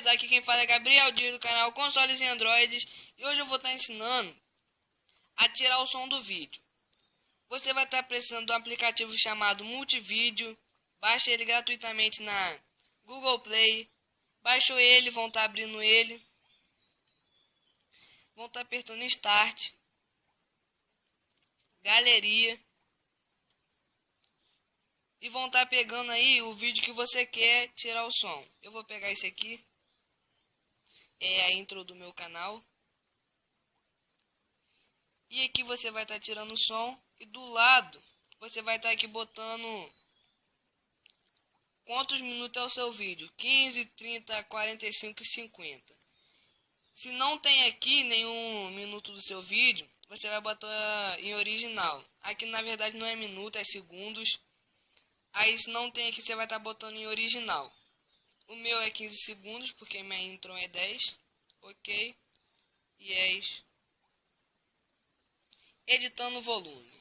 beleza? Aqui quem fala é Gabriel Dias do canal Consoles e Androids. E hoje eu vou estar ensinando a tirar o som do vídeo. Você vai estar precisando de um aplicativo chamado Multivídeo. Baixa ele gratuitamente na Google Play. Baixou ele, vão estar abrindo ele. Vão estar apertando Start. Galeria. E vão estar pegando aí o vídeo que você quer tirar o som. Eu vou pegar esse aqui. É a intro do meu canal. E aqui você vai estar tirando o som. E do lado você vai estar aqui botando quantos minutos é o seu vídeo. 15, 30, 45 e 50. Se não tem aqui nenhum minuto do seu vídeo, você vai botar em original. Aqui na verdade não é minuto, é segundos. Aí se não tem aqui, você vai estar botando em original. O meu é 15 segundos, porque minha intro é 10. Ok. Yes. Editando o volume.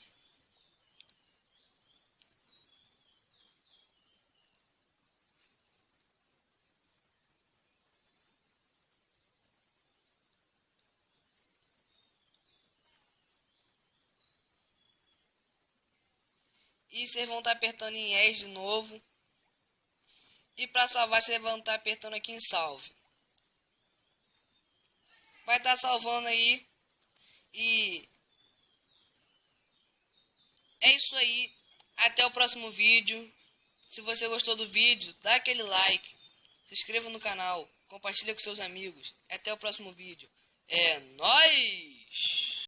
E vocês vão estar apertando em Yes de novo. E para salvar, vocês vão estar apertando aqui em Salve. Vai estar salvando aí. E é isso aí. Até o próximo vídeo. Se você gostou do vídeo, dá aquele like. Se inscreva no canal. Compartilha com seus amigos. Até o próximo vídeo. É nóis!